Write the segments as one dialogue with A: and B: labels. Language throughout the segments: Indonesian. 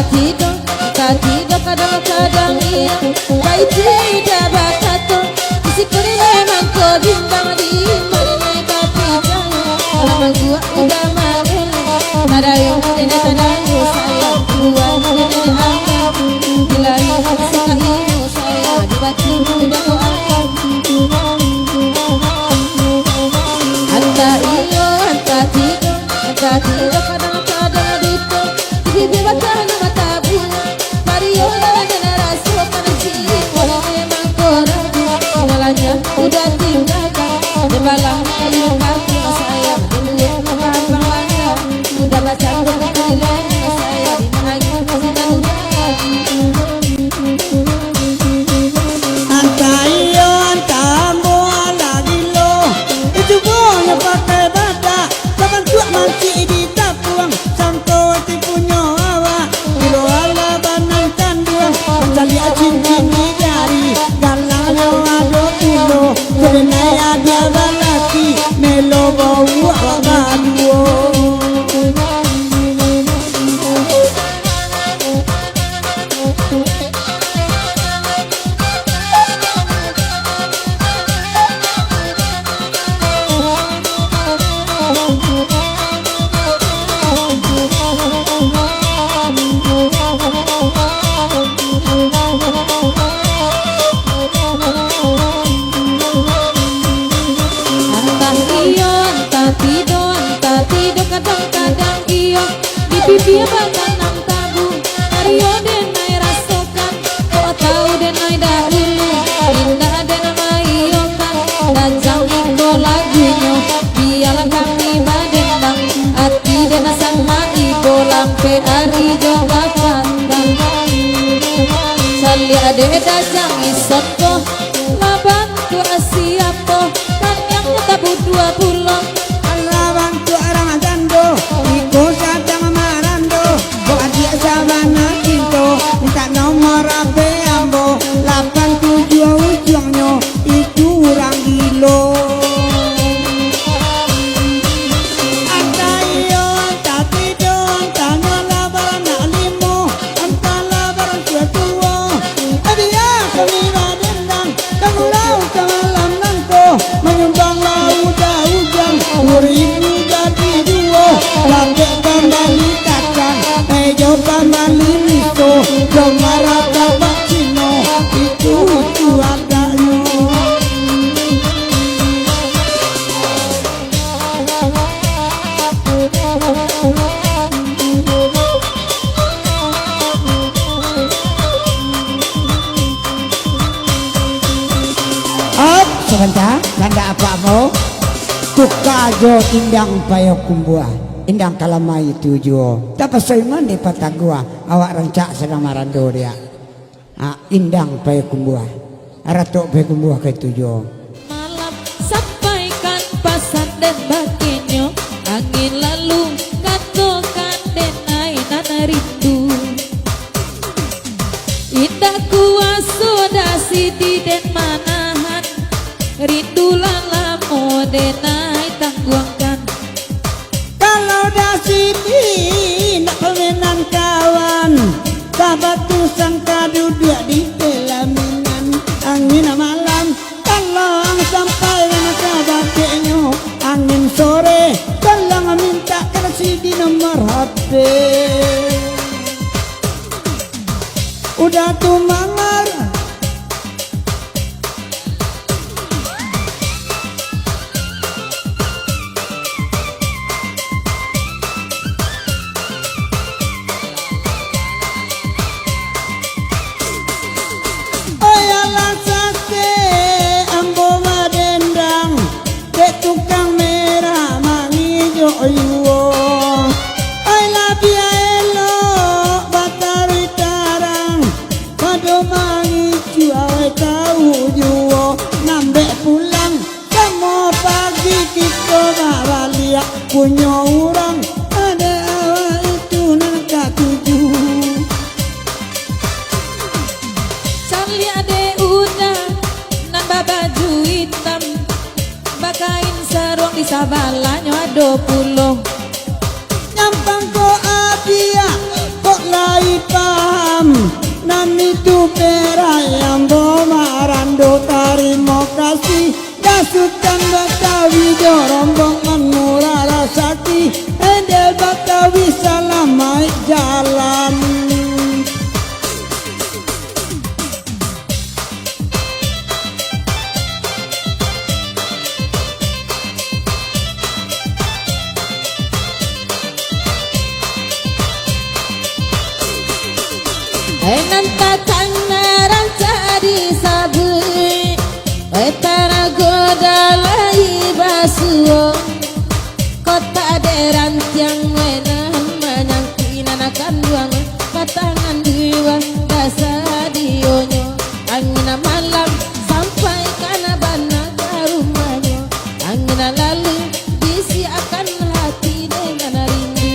A: tido kadang-kadang iya baik tidak bakato isi kurile mangko bimbang di marine tapi lama gua udah malu ada yang ini tadayu saya gua ini angkat bila ini suka ini saya dibati udah kau angkat anta iyo anta tido kadang-kadang dito bibi batang mata bunga Mario dan generasi panasi mulai mangkora jalannya udah tinggalkan di malam kayu kaki saya dulu abang landa udah baca keliling saya di mana kita udah
B: anta iyo anta mola dilo itu boleh pakai bata jangan tuak manci di tapuang sampo tipunya awa kilo ala banang kanduang cali cincin di jari galang nyawa do kilo sebenai ada balaki melo bau awaduo
A: kadang-kadang iyo di pipi batang nang tabu Mario denai rasokan kau tahu denai dahulu indah denai iyokan dan jangan kau lagunya biarlah kami badendang hati dena sama ibu lampe hari joga kandang sali ade dajang isotko mabantu asiapo kan yang tabu 20
B: bantu orang jando iko sadang marando buat dia sabana kinto minta nomor abe ambo 87 ujungnya itu orang gilo anta iyo anta tido anta nyala barana limo anta labaran tua adia kami badendang kamu lau kamalam nangko menyumbang lauda hujan urimu jadi duo lambek kembali kacang ejo kembali miso jomara kabak cino itu agaknya up sebentar tanda apa mau tukajo indang payo kumbua indang kalamai tujuo dapat soiman di patagua awak rancak sedang marando dia indang payo kumbua aratok payo kumbua ke tujuo
A: malam sampaikan pasan dan bakinyo angin lalu katokan denai nana rindu indah kuaso dasi di den manahan rindu lalamu denai tangguangkan
B: kalau dasi di nak permainan kawan sahabat tu sangka duduk di pelaminan angin malam kalau sampai dengan kabarnya angin sore kalau minta kasih di nomor HP udah tuh mangar tukang merah mangijo yuo ai labia elo batari tarang pado mangijo ai tahu yuo nambe pulang kamu pagi kita bawalia punya orang ada awal itu nangka tujuh
A: Charlie ade udah nambah baju hitam bakain sarung di sabalanyo 20
B: nyampang ko abia kok lai Betawi do rombongan murah rasati Endel Betawi salamai jalan
A: Nantakan rancadi sabui Wetara godalai basuo Kota deran tiang wenan Menyangkinan akan duang Batangan dua dasa dionyo Angina malam sampai kana bana ke rumahnya Angina lalu bisi akan hati dengan rindu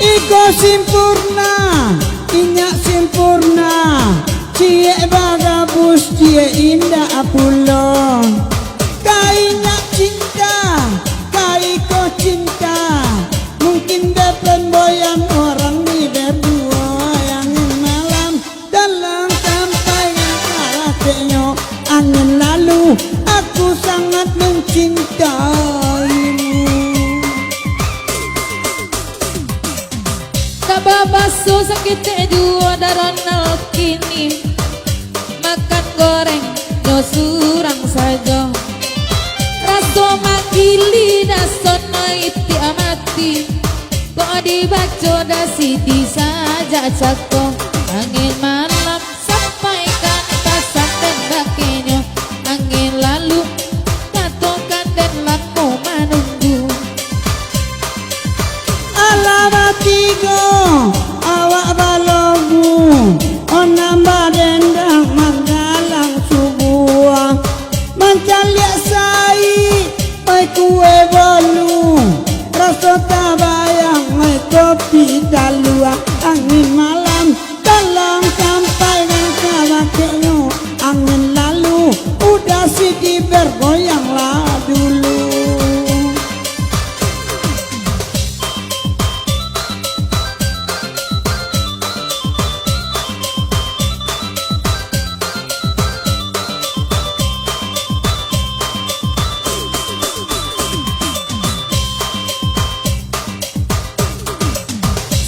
B: Iko sempurna, inyak sempurna Cie bagabus, cie indah apulon Kainak cinta, kaiko cinta Mungkin depan boyan orang di berdua Yang malam dalam sampai ngakalatenya Angin lalu aku sangat mencintaimu
A: Babaso sakit dua daronal kini Makan goreng nyo surang saja Raso makili dasono iti amati Kok dibaco dasi di saja cako Angin malam sampai kan tasan dan bakenyo Angin lalu katokan dan laku menunggu
B: Alabatigo awak balogu onamba dendang manggalang subuh mancaliak sai oi kue bolu rasa tabayang oi kopi dalua angin malam dalam sampai dan kawakenyo angin lalu udah sidi bergoyanglah dulu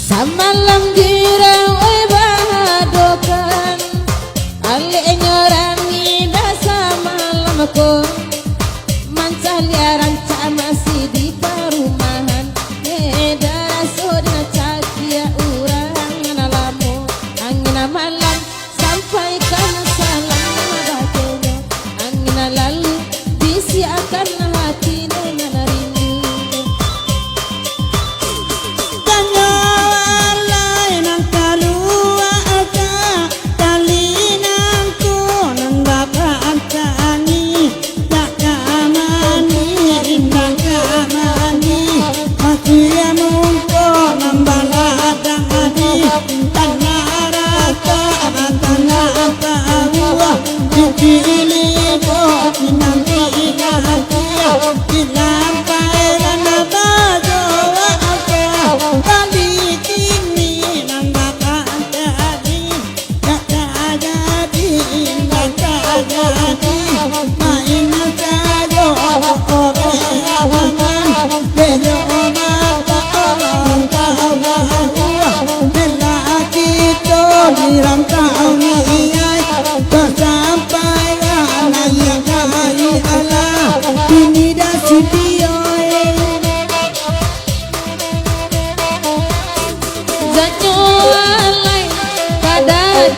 A: Samalam girang oi bahadokan Ale nyorani dasa malam ko Mancah liaran cak masih di perumahan Nedara sodina cakia urang nalamu Angin malam sampaikan salam bakenyo Angin lalu bisi akan hati dengan rindu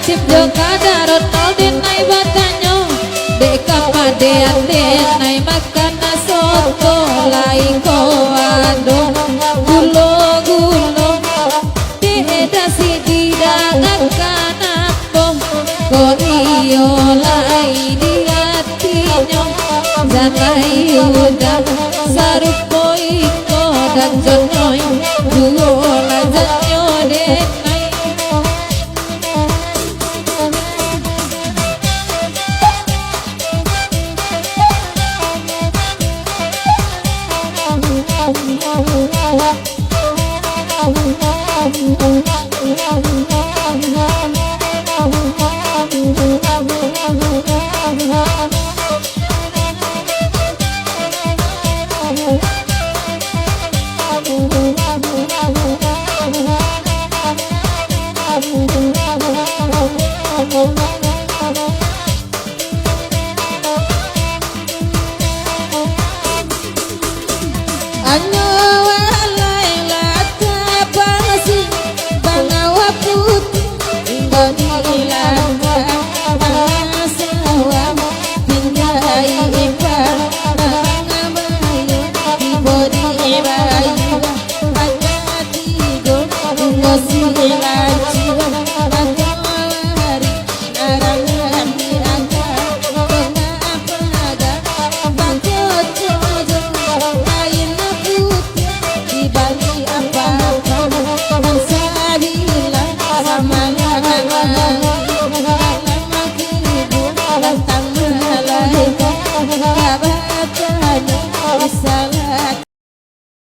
A: Cip jo kadarot din nai batanyo Deka padean nai makan soto lai ko ado Gulo Deda si didangan kanapong Ko iyo lai di hatinyo Zanai udang sarupo iko dan jonoy Duola janyo denai